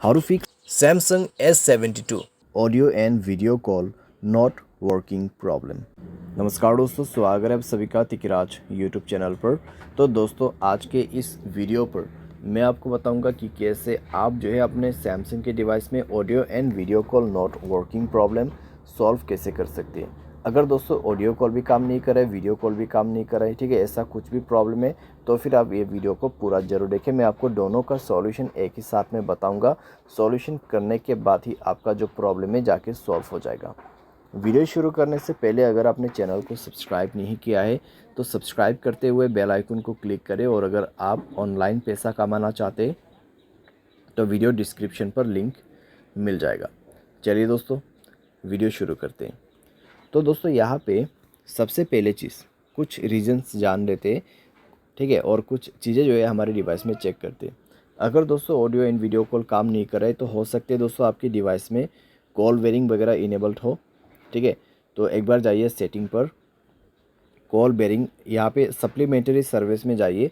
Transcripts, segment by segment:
How to fix Samsung S72 audio and video call not working problem। नमस्कार दोस्तों, स्वागत है आप सभी का तिकराज यूट्यूब चैनल पर। तो दोस्तों, आज के इस वीडियो पर मैं आपको बताऊंगा कि कैसे आप जो है अपने सैमसंग के डिवाइस में audio and video call not working problem solve कैसे कर सकते हैं। अगर दोस्तों ऑडियो कॉल भी काम नहीं कर रहा है, वीडियो कॉल भी काम नहीं कर रहा है, ठीक है, ऐसा कुछ भी प्रॉब्लम है तो फिर आप ये वीडियो को पूरा ज़रूर देखें। मैं आपको दोनों का सॉल्यूशन एक ही साथ में बताऊंगा। सॉल्यूशन करने के बाद ही आपका जो प्रॉब्लम है जाके सॉल्व हो जाएगा। वीडियो शुरू करने से पहले अगर आपने चैनल को सब्सक्राइब नहीं किया है तो सब्सक्राइब करते हुए बेल आइकन को क्लिक करें, और अगर आप ऑनलाइन पैसा कमाना चाहते हैं तो वीडियो डिस्क्रिप्शन पर लिंक मिल जाएगा। चलिए दोस्तों, वीडियो शुरू करते हैं। तो दोस्तों, यहाँ पे सबसे पहले चीज़ कुछ रीजंस जान लेते हैं, ठीक है, और कुछ चीज़ें जो है हमारे डिवाइस में चेक करते हैं। अगर दोस्तों ऑडियो एंड वीडियो कॉल काम नहीं कर रहे तो हो सकते हैं दोस्तों आपकी डिवाइस में कॉल बेरिंग वगैरह इनेबल्ड हो, ठीक है। तो एक बार जाइए सेटिंग पर, कॉल बेरिंग, यहाँ पे सप्लीमेंट्री सर्विस में जाइए,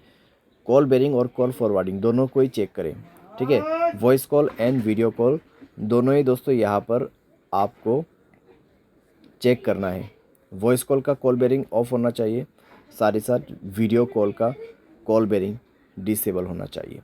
कॉल बेरिंग और कॉल फॉरवर्डिंग दोनों को ही चेक करें, ठीक है। Voice call and video call दोनों ही दोस्तों यहाँ पर आपको चेक करना है। वॉइस कॉल का कॉल बेरिंग ऑफ होना चाहिए, साथ ही साथ वीडियो कॉल का कॉल बेरिंग डिसेबल होना चाहिए।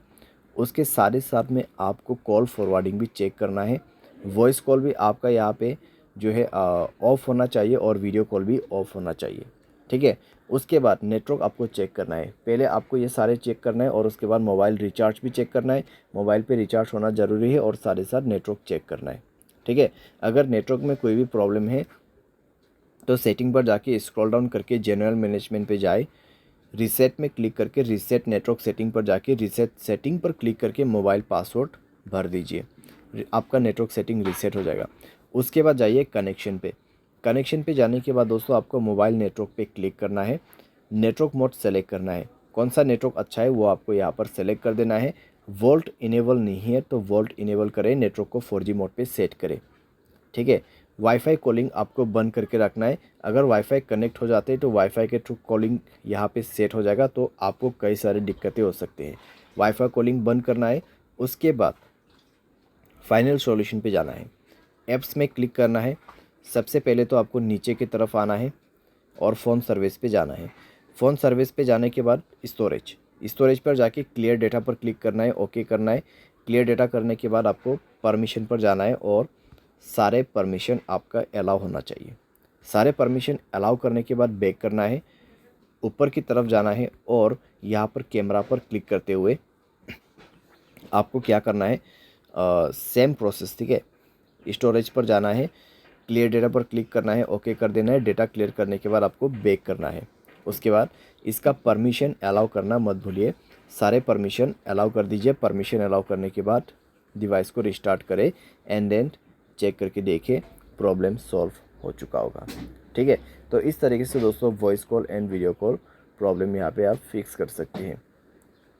उसके साथ ही साथ में आपको कॉल फॉरवर्डिंग भी चेक करना है। वॉइस कॉल भी आपका यहाँ पे जो है ऑफ होना चाहिए और वीडियो कॉल भी ऑफ होना चाहिए, ठीक है। उसके बाद नेटवर्क आपको चेक करना है। पहले आपको ये सारे चेक करना है और उसके बाद मोबाइल रिचार्ज भी चेक करना है। मोबाइल पे रिचार्ज होना ज़रूरी है और साथ ही साथ नेटवर्क चेक करना है, ठीक है। अगर नेटवर्क में कोई भी प्रॉब्लम है तो सेटिंग पर जाके स्क्रॉल डाउन करके जनरल मैनेजमेंट पे जाए, रीसेट में क्लिक करके रीसेट नेटवर्क सेटिंग पर जाके रीसेट सेटिंग पर क्लिक करके मोबाइल पासवर्ड भर दीजिए, आपका नेटवर्क सेटिंग रीसेट हो जाएगा। उसके बाद जाइए कनेक्शन पे। कनेक्शन पे जाने के बाद दोस्तों आपको मोबाइल नेटवर्क पे क्लिक करना है, नेटवर्क मोड सेलेक्ट करना है। कौन सा नेटवर्क अच्छा है वो आपको यहाँ पर सेलेक्ट कर देना है। वोल्ट इनेबल नहीं है तो वोल्ट इनेबल करें, नेटवर्क को 4G मोड पे सेट करें, ठीक है। वाईफाई कॉलिंग आपको बंद करके रखना है। अगर वाईफाई कनेक्ट हो जाते हैं तो वाईफाई के थ्रू कॉलिंग यहाँ पे सेट हो जाएगा, तो आपको कई सारी दिक्कतें हो सकती हैं। वाईफाई कॉलिंग बंद करना है। उसके बाद फाइनल सॉल्यूशन पे जाना है, ऐप्स में क्लिक करना है। सबसे पहले तो आपको नीचे की तरफ आना है और फ़ोन सर्विस पे जाना है। फ़ोन सर्विस पे जाने के बाद स्टोरेज पर जाके क्लियर डेटा पर क्लिक करना है, ओके करना है। क्लियर डेटा करने के बाद आपको परमिशन पर जाना है और सारे परमिशन आपका अलाउ होना चाहिए। सारे परमिशन अलाउ करने के बाद बैक करना है, ऊपर की तरफ जाना है और यहाँ पर कैमरा पर क्लिक करते हुए आपको क्या करना है, सेम प्रोसेस, ठीक है। स्टोरेज पर जाना है, क्लियर डेटा पर क्लिक करना है, ओके कर देना है। डेटा क्लियर करने के बाद आपको बैक करना है। उसके बाद इसका परमिशन अलाउ करना मत भूलिए, सारे परमिशन अलाउ कर दीजिए। परमिशन अलाउ करने के बाद डिवाइस को रिस्टार्ट करें एंड देन चेक करके देखें प्रॉब्लम सॉल्व हो चुका होगा, ठीक है। तो इस तरीके से दोस्तों voice call and video call problem यहाँ पे आप फिक्स कर सकते हैं,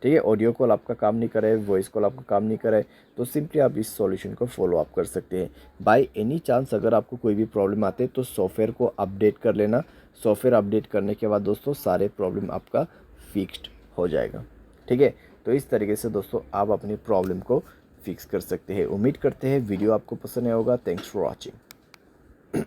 ठीक है। ऑडियो कॉल आपका काम नहीं करे, वॉइस कॉल आपका काम नहीं करे तो सिंपली आप इस सॉल्यूशन को फॉलो अप कर सकते हैं। बाय एनी चांस अगर आपको कोई भी प्रॉब्लम आते हैं तो सॉफ्टवेयर को अपडेट कर लेना। सॉफ्टवेयर अपडेट करने के बाद दोस्तों सारे प्रॉब्लम आपका फिक्स्ड हो जाएगा, ठीक है। तो इस तरीके से दोस्तों आप अपनी प्रॉब्लम को फिक्स कर सकते हैं। उम्मीद करते हैं वीडियो आपको पसंद आया होगा। Thanks for watching.